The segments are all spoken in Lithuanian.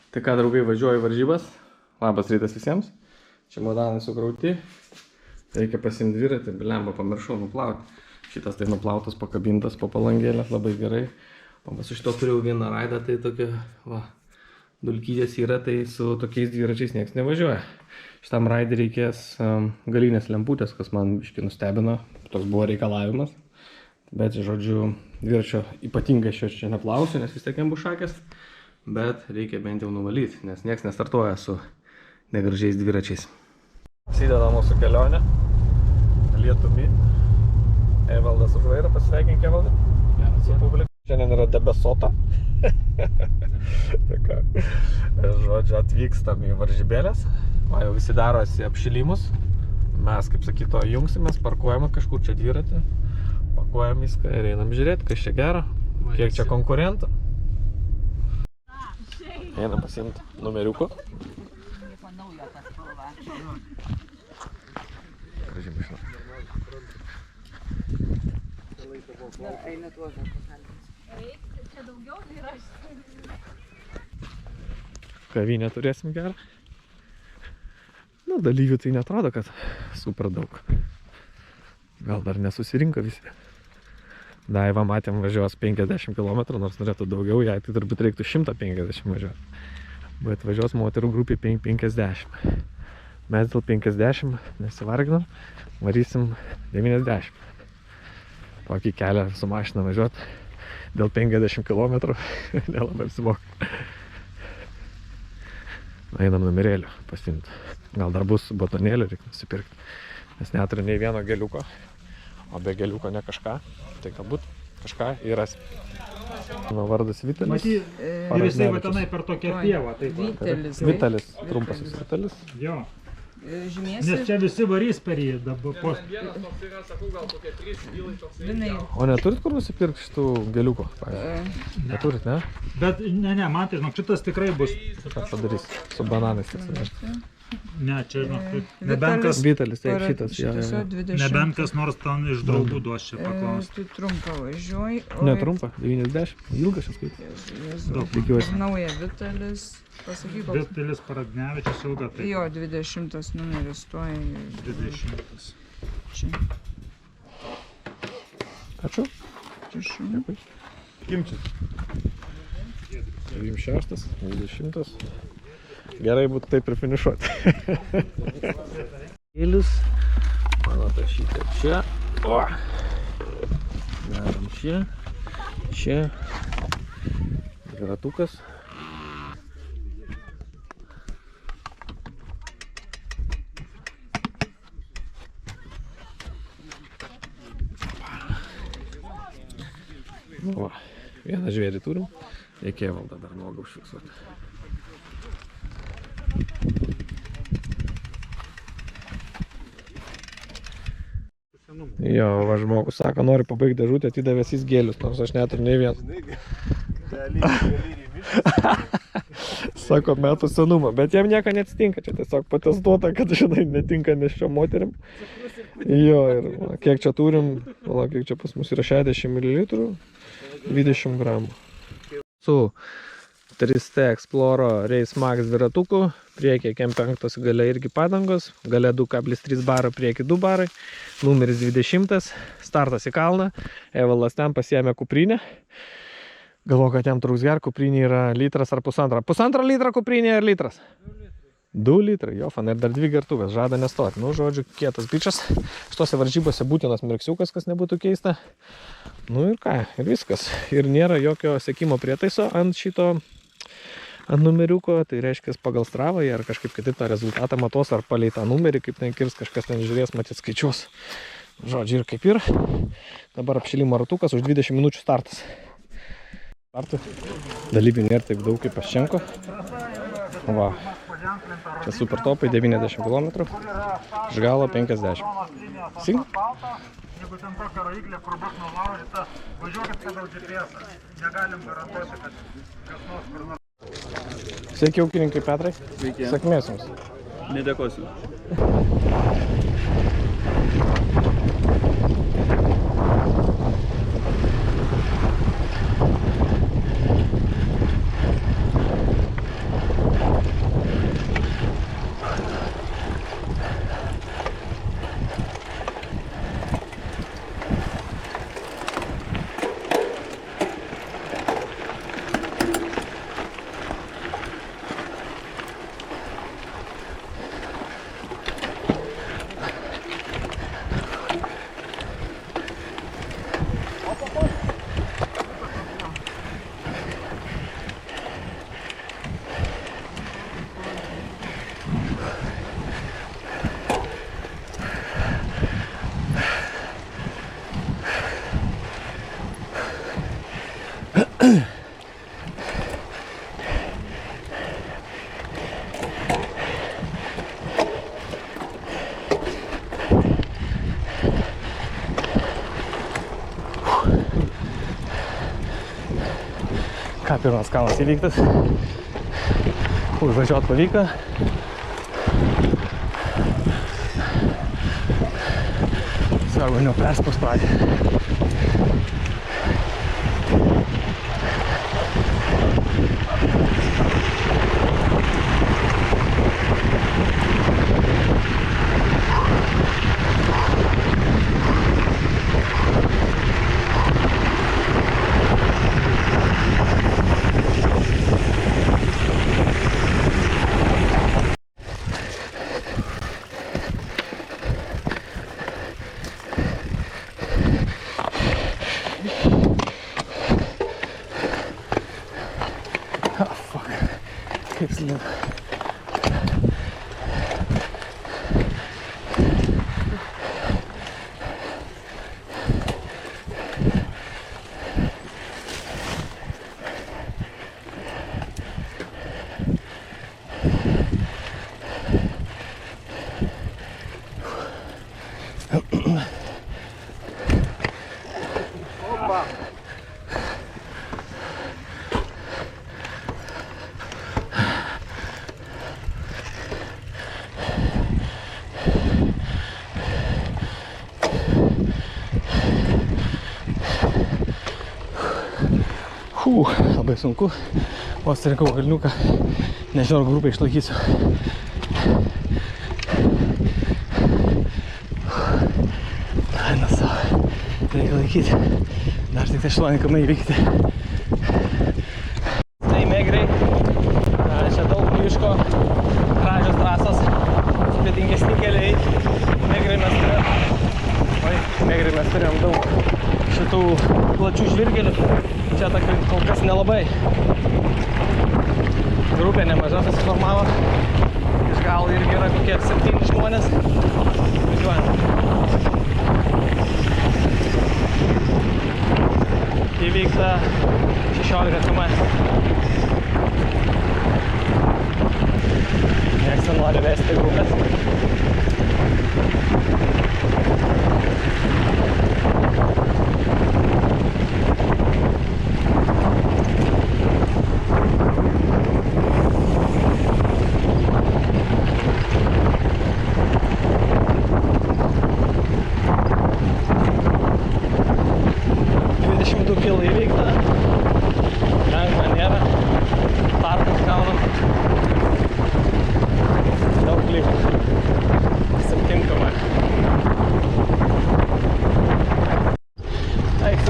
Tai ką, draugai, važiuoju į varžybas. Labas rytas visiems. Čemodanai sukrauti. Reikia pasiimti dviratį, blemba, pamiršau nuplauti. Šitas tai nuplautas, pakabintas po palangėlės, labai gerai. O su šito turėjau vieną raidą, tai tokia, va, dulkytės yra, tai su tokiais dviračiais niekas nevažiuoja. Šitam raidį reikės galinės lemputės, kas man biškai nustebino. Toks buvo reikalavimas. Bet, žodžiu, dviračio ypatingai šio čia neplausiu, nes vis tiek jam bus šakės. Bet reikia bent jau nuvalyti, nes niekas nestartuoja su negražiais dviračiais. Prasideda mūsų kelionė. Lietumi. Evaldas už vairą, pasveikink Evaldai. Su publika. Šiandien yra debesota. Žodžiu, atvykstam į varžybėlės. Va, jau visi darosi apšilimus. Mes, kaip sakyto, jungsimės, parkuojame kažkur čia dviratį. Pakuojam viską ir einam žiūrėti, kas čia gero, kiek čia konkurentų. Einam pasiimti numeriuko. Gražiai mašina. Čia daugiau yra. Kavinę turėsim gerą. Nu, dalyvių tai neatrodo, kad super daug. Gal dar nesusirinko visi. Daiva matėm važiuos 50 km, nors norėtų daugiau, jai tai turbūt reiktų 150 važiuoti. Bet važiuos moterų grupė 50. Mes dėl 50 nesivarginam, varysim 90. Tokį kelią su mašina važiuoti dėl 50 km nelabai apsimoka. Einam numerėlių pasiimti. Gal dar bus batonėlių, reikia nusipirkti. Nes neturi nei vieno geliuko, o be geliuko ne kažką. Tai galbūt kažką įras. Mano vardas Vitalis. Matyt, ir jisai va tenai per tokią pievą. Vitalis. Vitalis, trumpas Vitalis. Jo. Žymėsi. Nes čia visi varys per jį dabar po... O neturit kur nusipirkti šitų geliuko? Neturit, ne? Bet ne, man tai, žinok, šitas tikrai bus. Ką padarys? Su bananais tik sunešti. Ne, čia, žinok, nebent kas... Vitalis, taip, šitas. Nebent kas nors ten iš draugų duos čia paklausti. Tu trumpą važiuoji. Ne, trumpa, 90. Ilgas šis kaip. Daug. Tikiuosi. Nauja Vitalis. Pasakyk, koks. Vitalis Paradnevičius ilga tai. Jo, 20 numeris tuoj. 20. Čia. Ačiū. Prašau. Kimčias. 26, 20. Gerai būtų taip ir finišuoti. Kėlius. Mano tašytė čia. O! Darom čia. Čia. Ratukas. O, vieną žvėrį turim. Reikia Evaldą dar nuogą užfiksuoti. Jo, va žmogus sako, nori pabaigti dėžutę, atidavęs jis gėlius, nors aš neturiu nei vieną. Sako, metų senumo, bet jam nieko neatsitinka, čia tiesiog patestuota, kad, žinai, netinka neščio moterim. Jo, ir kiek čia turim, kiek čia pas mus yra 60 ml, 20 gramų. Su 3T Exploro Race Max dviratuku, priekį KM5 gale irgi padangos, gale 2,3 baro, priekį 2 barai, numeris 20, startas į kalną, Evaldas ten pasiėmė kuprinę. Galvoju, kad jam trūks ger, kuprinė yra litras ar pusantro. Pusantro litra kuprinė ar litras? 2 litrai, jo, fan, ir dar 2 gertuvės, žada nestoti. Nu, žodžiu, kietas bičas. Šitose varžybose būtinas mirksiukas, kas nebūtų keista. Nu ir ką, ir viskas. Ir nėra jokio sekimo prietaiso ant šito, ant numeriuko. Tai reiškia, pagal Stravą ar kažkaip kitaip tą rezultatą matos, ar palei tą numerį, kaip ten kirs, kažkas ten žiūrės, matyt skaičius. Žodžiu, ir kaip ir. Dabar apšilimo ratukas, už 20 minučių startas. Dalyvių nėra taip daug kaip Paščenko. Va. Čia super topai, 90 km. Žgalo 50. Sing? Jeigu ten tokia raiklė, kur bus nulaužyta, važiuokit pagal GPS-ą. Negalim garantuoti, kad kas nors kur nors. Sveiki, ūkininkai Petrai. Sveiki. Sėkmės jums. Nedėkosiu. Ką, pirmas kalnas įvyktas. Užvažiuot pavyko. Svarbu neperspaust pradį. Kaip slėp. Labai sunku, o atsirinkau kalniuką, nežinau, ar grupę išlaikysiu. Eina savo, reikia laikyti, dar tik 8 kamai įvykti. Tai Megriai, čia daug miško, gražios trasos, sudėtingesni keliai. Megriai mes turėjom daug šitų plačių žvirgelių. Čia tokia kol kas nelabai. Grupė nemaža susiformavo. Iš galo irgi yra kokie 7 žmonės. Važiuojam. Įvykta 16 km. Niekas nenori vesti grupės.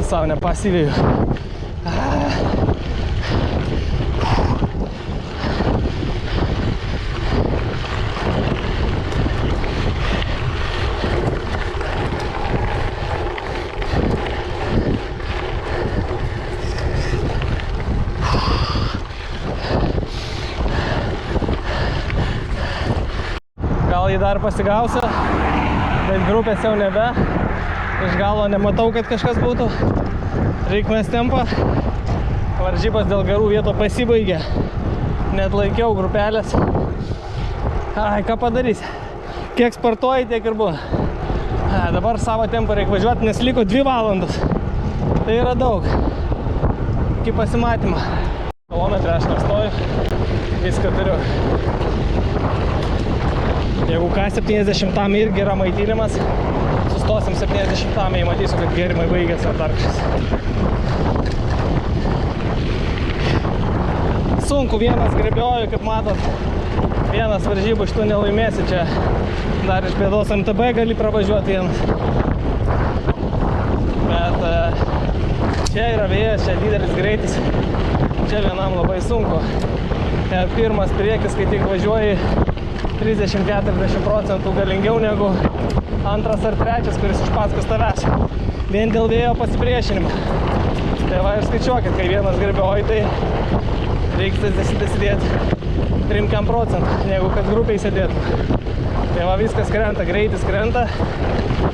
Sau nepasivėjau. Gal jį dar pasigausiu, bet grupės jau nebe. Iš galo nematau, kad kažkas būtų. Reik mest tempą. Varžybos dėl gerų vietų pasibaigė. Net laikiau grupelės. Ai, ką padarysi? Kiek sportuoji, tiek ir buvo. Dabar savo tempą reikia važiuoti, nes liko 2 valandos. Tai yra daug. Iki pasimatymo. Kilometrą aš nestoju. Viską turiu. Jeigu ką, 70 irgi yra maitinimas. Sustosim 70-ame, matysiu, kad gėrimai baigėsi ar dar kažkas. Sunku, vienas grebioju, kaip matot. Vienas varžybų iš tų nelaimėsi, čia dar iš bėdos MTB gali pravažiuoti vienas. Bet čia yra vėjas, čia didelis greitis. Čia vienam labai sunku. Pirmas priekis, kai tik važiuoji 30-40% galingiau negu antras ar trečias, kuris iš paskos tavęs. Vien dėl vėjo pasipriešinimo. Tai va ir skaičiuokit, kai vienas grebioji, tai reikia dasidėti 3%, negu kad grupiai sėdėtų. Tai va viskas krenta, greitis krenta,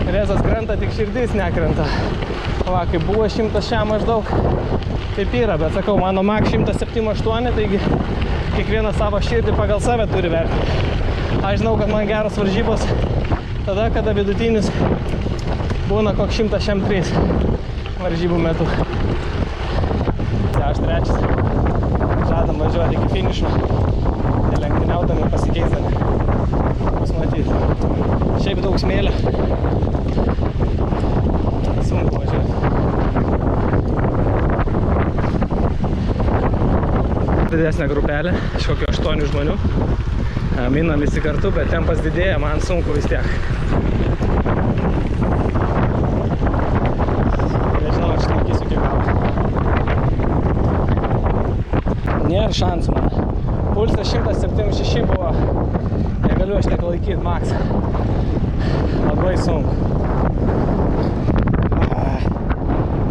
rezas krenta, tik širdis nekrenta. Va, kai buvo 100 šiam maždaug, taip yra, bet sakau, mano Mach 107.8, taigi kiekvieną savo širdį pagal save turi vertinti. Aš žinau, kad man geros varžybos tada, kada vidutinis būna koks 103 varžybų metu. Tai aš trečias. Žadam važiuoti iki finišo, nelenktyniaudami, pasikeisdami. Bus matyti. Šiaip daug smėlio. Sunku važiuoti. Didesnė grupelė, iš kokio 8 žmonių. Minam visi kartu, bet tempas didėja, man sunku vis tiek. Nežinau, aš laikysiu iki galo. Nėra šansų man. Pulsas 176 buvo. Negaliu aš tiek laikyti max. Labai sunku.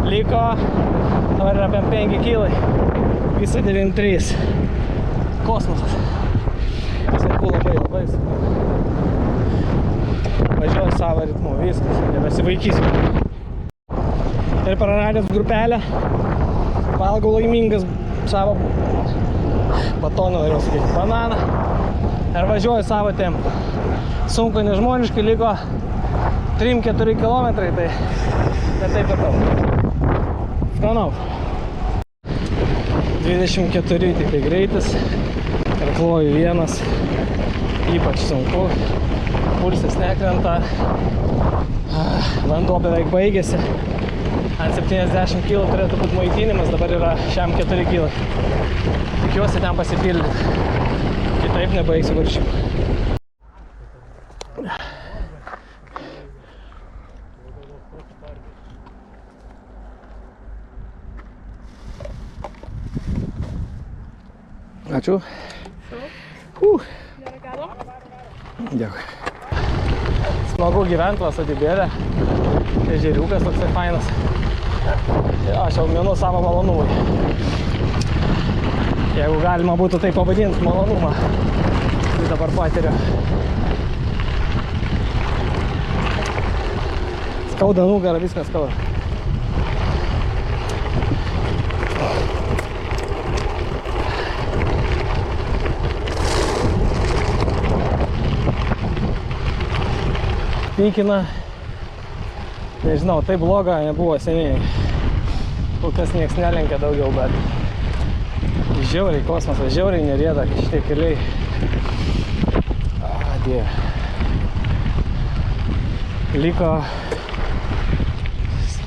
Liko, dabar yra apie 5 kilai. Visa 9,3. Kosmosas. Sunku labai sunku. Važiuoju savo ritmu, viskas. Nebesivaikysiu. Ir praradęs grupelę. Valgau laimingas savo batoną, noriu sakyti, bananą. Ir važiuoju savo tempą. Sunku nežmoniškai, liko 3-4 kilometrai, tai taip ir tau. Manau. 24 tik tai greitis. Karkloju vienas. Ypač sunku. Pulsas nekrenta. Vanduo beveik baigėsi. Ant 70 kg turėtų būti maitinimas, dabar yra šiam 4 kg. Tikiuosi ten pasipildyti. Kitaip nebaigsiu varžybų. Ačiū. Dėkui. Smagu gyventi Lasodibėlė. Ežeriukas toksai fainas. Aš jau minu savo malonumui. Jeigu galima būtų tai pavadinti malonumą, tai dabar patiriu. Skauda nugarą, viskas skauda. Pykina. Nežinau, tai bloga nebuvo seniai. Kol kas nieks nelenkia daugiau, bet žiauriai kosmosas, žiauriai nerieda šitie keliai. Dieve. Liko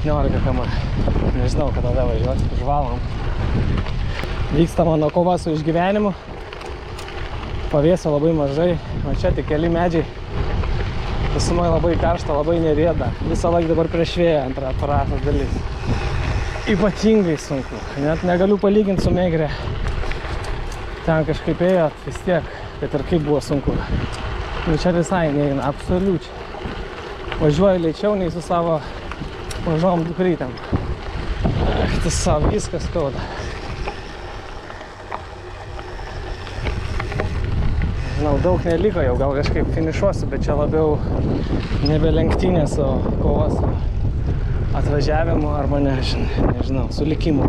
17 km. Nežinau, kada tada važiuoti, užvalom. Vyksta mano kova su išgyvenimu. Pavėsio labai mažai, o čia tik keli medžiai. Visumai labai karšta, labai nerieda. Visą laiką dabar prieš vėją antrą aparato dalis. Ypatingai sunku. Net negaliu palyginti su Megrė. Ten kažkaip ėjo, vis tiek, kad ir kaip buvo sunku. Nu čia visai neina, absoliučiai. Važiuoju lėčiau nei su savo mažom dukrytėm. Tiesiog viskas skauda. Žinau, daug neliko jau, gal kažkaip finišuosiu, bet čia labiau nebe lenktynės, o kovos su atvažiavimu arba nežinau, su likimu.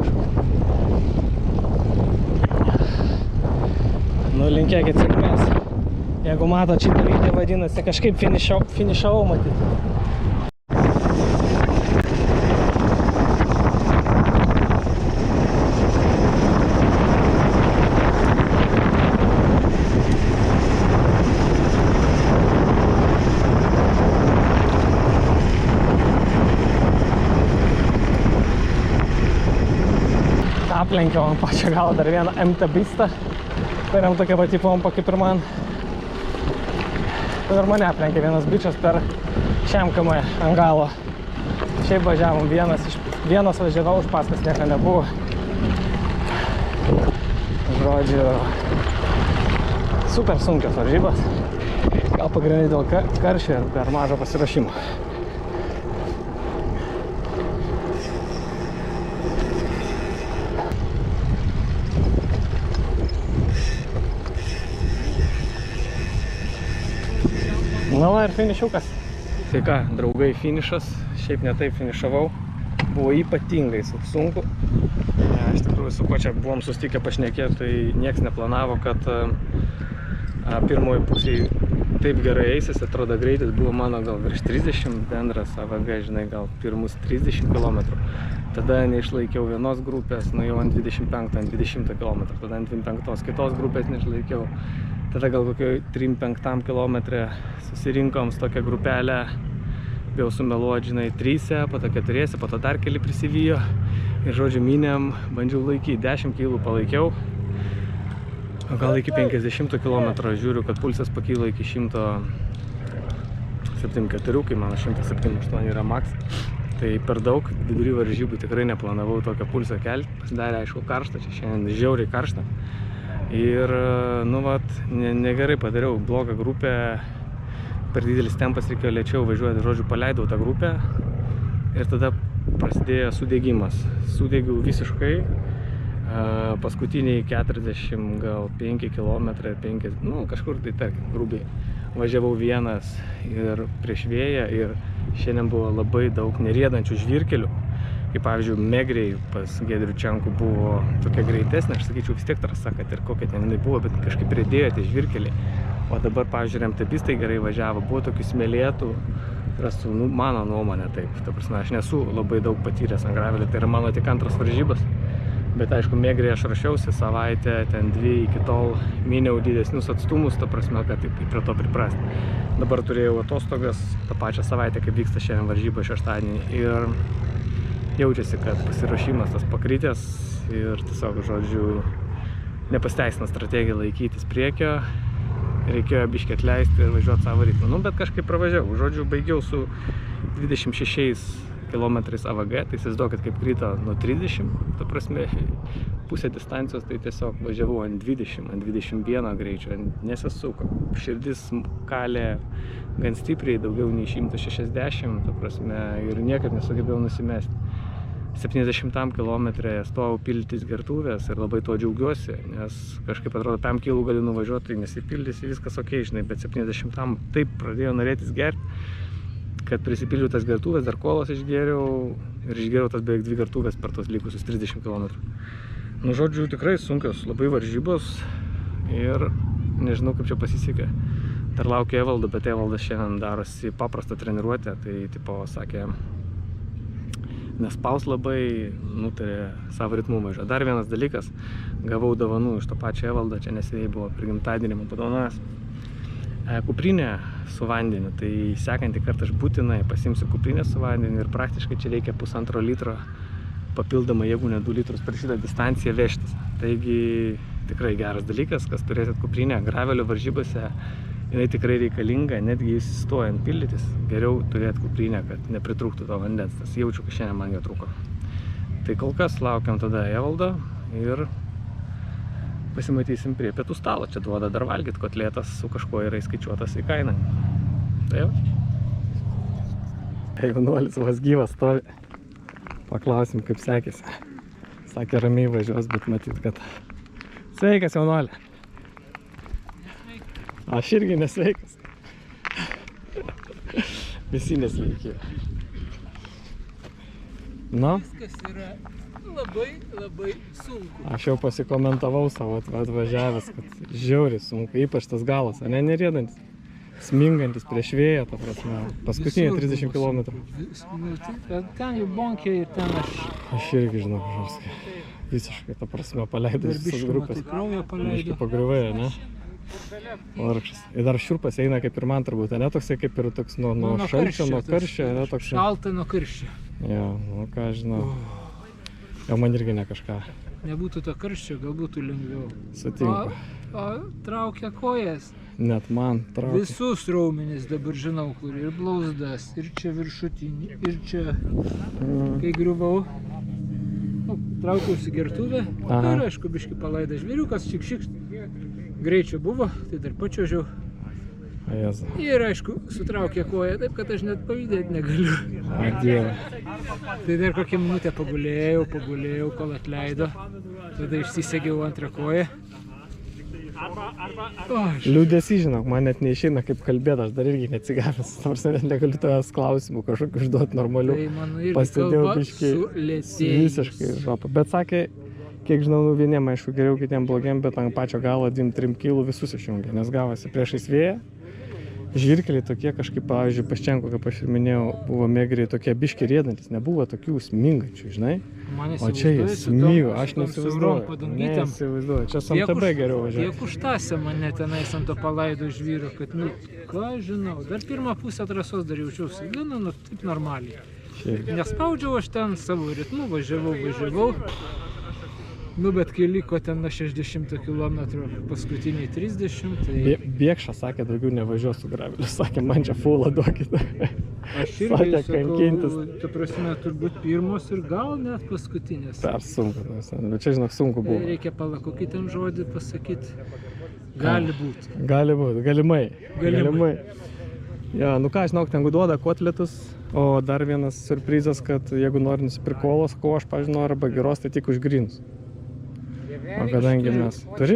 Nu, linkėkit sėkmės. Jeigu matot šitą video, vadinasi, kažkaip finišavau matyti. Aplenkiau ant pačio galo dar vieną MTBistą, kuriam tokia pati pompa kaip ir man. Ir mane aplenkė vienas bičas per šiam km ant galo. Šiaip važiavom vienas važiavau, už paskas nieko nebuvo. Žodžiu, super sunkios varžybos. Gal pagrindiniai dėl karščio ir per mažo pasiruošimo. Na va ir finišiukas. Tai ką, draugai, finišas. Šiaip ne taip finišavau. Buvo ypatingai sunku. Aš su kuo čia buvom susitikę pašnekėti, tai nieks neplanavo, kad pirmoji pusėje taip gerai eisis, atrodo greitis buvo mano gal virš 30, bendras AVG, žinai, gal pirmus 30 km. Tada neišlaikiau vienos grupės, nuėjau ant 25, ant 20 km, tada ant 25 kitos grupės neišlaikiau. Tada gal kokio 3-5 km susirinkom su tokia grupelė, bijau sumeluoti, žinai, 3, po to 4, po to dar keli prisivijo. Ir žodžiu, minėm, bandžiau laikyti, 10 kg palaikiau. O gal iki 50 km žiūriu, kad pulsas pakylo iki 174, kai mano 178 yra maks. Tai per daug, vidury varžybų tikrai neplanavau tokio pulso kelti. Pasidarė, aišku, karšta, čia šiandien žiauriai karšta. Ir, nu vat, negerai padariau, blogą grupę, per didelis tempas reikėjo lėčiau važiuoti, žodžiu, paleidau tą grupę. Ir tada prasidėjo sudegimas. Sudegiau visiškai. Paskutiniai 40, gal 5 km, 5, nu kažkur tai tarkim, grubiai. Važiavau vienas ir prieš vėją ir šiandien buvo labai daug neriedančių žvyrkelių. Kaip pavyzdžiui, Megriai pas Gedriučenku buvo tokia greitesnė, aš sakyčiau vis tiek trasa, kad ir kokia ten jinai buvo, bet kažkaip pridėjo tie žvyrkeliai. O dabar, pavyzdžiui, MTBistai gerai važiavo, buvo tokių smėlėtų trasų, nu, mano nuomonė taip. Ta prasme, aš nesu labai daug patyręs ant gravelio, tai yra mano tik antras varžybas. Bet aišku, Megriai aš rašiausi savaitę, ten 2 iki tol myniau didesnius atstumus, ta prasme, kad prie to priprasti. Dabar turėjau atostogas tą pačią savaitę, kaip vyksta šiandien varžyba šeštadienį. Ir jaučiasi, kad pasiruošimas tas pakritęs ir tiesiog, žodžiu, nepasteisina strategiją laikytis priekio. Reikėjo biškį atleisti ir važiuoti savo ritmą. Nu, bet kažkaip pravažiavau. Žodžiu, baigiau su 26 km AVG, tai įsivaizduokit, kaip krito nuo 30, ta prasme, pusė distancijos, tai tiesiog važiavau ant 20, ant 21 greičio, nesisuko. Širdis kalė gan stipriai, daugiau nei 160, ta prasme, ir niekaip nesugebėjau nusimesti. 70 km stovau pildytis gertuvės ir labai tuo džiaugiuosi, nes kažkaip atrodo 5 kg galiu nuvažiuoti, tai nesipildysi, viskas ok, žinai, bet 70 taip pradėjo norėtis gerti, kad prisipildžiau tas gertuvės, dar kolos išgėriau ir išgėriau tas beveik 2 gertuvės per tos likusius 30 km. Nu, žodžiu, tikrai sunkios, labai varžybos ir nežinau, kaip čia pasisekė. Dar laukia Evaldo, bet Evaldas šiandien darosi paprastą treniruotę, tai tipo sakė, nespaus labai, nutarė savo ritmu važiuoti. Dar vienas dalykas, gavau dovanų iš to pačio Evaldo, čia neseniai buvo per gimtadienį man padovanojęs. Kuprinė su vandeniu, tai sekantį kartą aš būtinai pasimsiu kuprinę su vandeniu ir praktiškai čia reikia 1,5 litro papildomai, jeigu ne 2 litrus per šitą distanciją vežtis. Taigi tikrai geras dalykas, kas turėsit kuprinę gravelio varžybose, jinai tikrai reikalinga, netgi įsistojant pildytis, geriau turėti kuprinę, kad nepritrūktų to vandens, nes jaučiu, kad šiandien man jo trūko. Tai kol kas laukiam tada Evaldo ir pasimatysim prie pietų stalo. Čia duoda dar valgyti, kotlėtas su kažkuo yra įskaičiuotas į kainą. Tai jau. Jaunuolis vos gyvas stovi. Paklausim, kaip sekėsi. Sakė, ramiai važiuos, bet matyt, kad... Sveikas, jaunuolė. Aš irgi nesveikas. Visi nesveiki. Nu? Viskas yra labai sunku. Aš jau pasikomentavau savo atvažiavęs, kad žiauriai sunku, ypač tas galas, ne neriedantis, smingantis prieš vėją, ta prasme, paskutiniai 30 km. Ten jau bonkė ir ten Aš irgi žinau, Žarskai, visiškai, ta prasme, paleidau visas grupės. kraujo paleido. Biškį pagriuvai, ne? Vargšas. Ir dar šiurpas eina kaip ir man turbūt, ne toksai kaip ir toks nuo šalčio, nuo karščio, ne toks. Šalta nuo karščio. Jo, nu ką žinau. Jau man irgi ne kažką. Nebūtų to karščio, gal būtų lengviau. Sutinku. O traukia kojas. Net man traukia. Visus raumenis dabar žinau, kur ir blauzdas, ir čia viršutinį, ir čia. Kai griuvau, traukiausi gertuvę. Ir aišku, biškį palaida žvėriukas, šikšt. Greičio buvo, tai dar pačiuožiau. Jezu. Ir aišku, sutraukė koją, taip kad aš net pavydėti negaliu. O Dieve. Tai dar kokią minutę pagulėjau, kol atleido. Tada išsisegiau antrą koją. Liūdėsi, žinok, man net neišeina kaip kalbėti, aš dar irgi neatsigavęs. Nors net negaliu tavęs klausimų kažkokių užduoti normalių. Tai mano irgi Pastebėjau kalba biškį sulėtėjus. visiškai žopą. Bet sakė, kiek žinau, nu, vieniem, aišku, geriau, kitiem blogiem, bet ant pačio galo 2-3 kilų visus išjungia, nes gavosi priešais vėją. Žirkeliai tokie kažkaip, pavyzdžiui, Paščenko, kaip aš ir minėjau, buvo mėgriai tokie biški rėdantis, nebuvo tokių smingančių, žinai. O čia jie smygo, aš neįsivaizduoju, čia su MTB geriau važiuoju. Tiek užtasė mane tenais ant to palaido žvyro, kad, nu, ką žinau, dar pirmą pusę trasos dar jaučiausi, nu, taip normaliai. Nespaudžiau aš ten savo ritmu, važiavau. Nu, bet kai liko ten nuo 60 km, paskutiniai 30, tai... Bėkšas sakė, daugiau nevažiuos su graveliu, sakė, man čia fulą duokite. Aš irgi sakau, ta prasme, turbūt pirmos ir gal net paskutinės. Per sunku, bet čia, žinok, sunku buvo. Reikia kokį ten žodį pasakyti. Gali būti. Gali būti, galimai. Ja, nu ką, žinok, ten duoda kotletus, o dar vienas surprizas, kad jeigu nori nusipirkti kolos, ko aš, pažinau, arba geros, tai tik už grynus. O kadangi mes turi?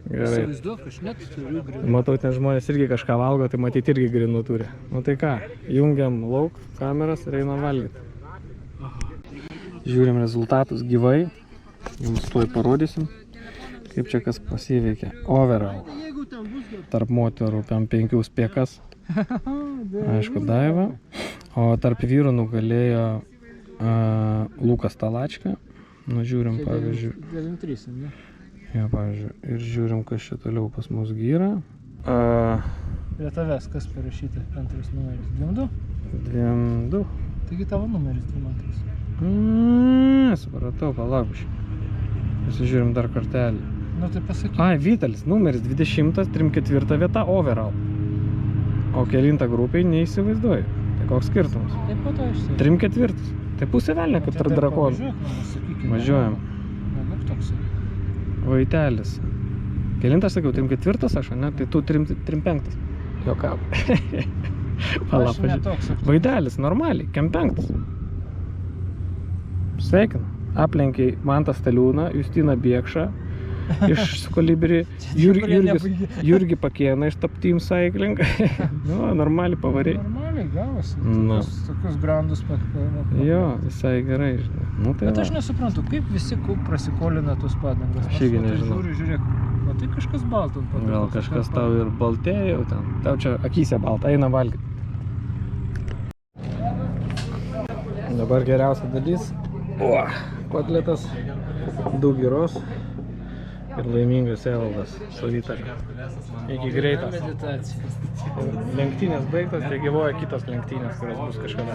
Gerai. Aš net turiu grinų. Matau, ten žmonės irgi kažką valgo, tai matyti irgi grinų turi. Nu tai ką, jungiam lauk kameras ir einam valgyti. Žiūrim rezultatus gyvai. Jums tuoj parodysim, kaip čia kas pasiveikė. Overall. Tarp moterų 5 spiekas. Aišku, Daiva. O tarp vyrų nugalėjo Lukas Talačka. Nu, žiūrim, pavyzdžiui. 9-3, ne? Jo, pavyzdžiui. Ir žiūrim, kas čia toliau pas mus gyra. Prie tavęs kas parašyta? Antras numeris. 2-2? 2-2. Taigi tavo numeris 2-2. Supratau, palauk. Pasižiūrim dar kartelį. Nu, tai pasakyk. Ai, Vitalis, numeris 20, 34 vieta, overall. O kelintą grupiai neįsivaizduoju. Tai koks skirtumas? Taip po to išsiai. 34. Tai pusė velnė, kaip tarp drakonų. Važiuojam. Nebūk toksai. Vaitelis. Kelintas sakiau, 34 aš, ne? Tai tu 35. Jokau. Aš ne toks. Vaidelis, normaliai, kem 5. Sveikinu. Aplenkiai Mantą Staliūną, Justiną Biekšą iš Kolibrį, Jurgį Pakėną iš Top Team Cycling. Nu, normaliai pavariai. Normaliai gavosi. Nu. Tokius grandus pakėlė. Jo, visai gerai, žinai. Nu, tai bet aš nesuprantu, kaip visi prasikolina tos padangas. Aš irgi nežinau. Žiūrėk, matai kažkas baltų ant padangos. Gal kažkas tau ir baltėjo ten. Tau čia akyse balta, eina valgyti. Dabar geriausia dalis. O, kotletas, 2 giros ir laimingas Evaldas su Vytariu. Iki greitas. Meditacija. Lenktynės baigtas, tai gyvoja kitos lenktynės, kurios bus kažkada.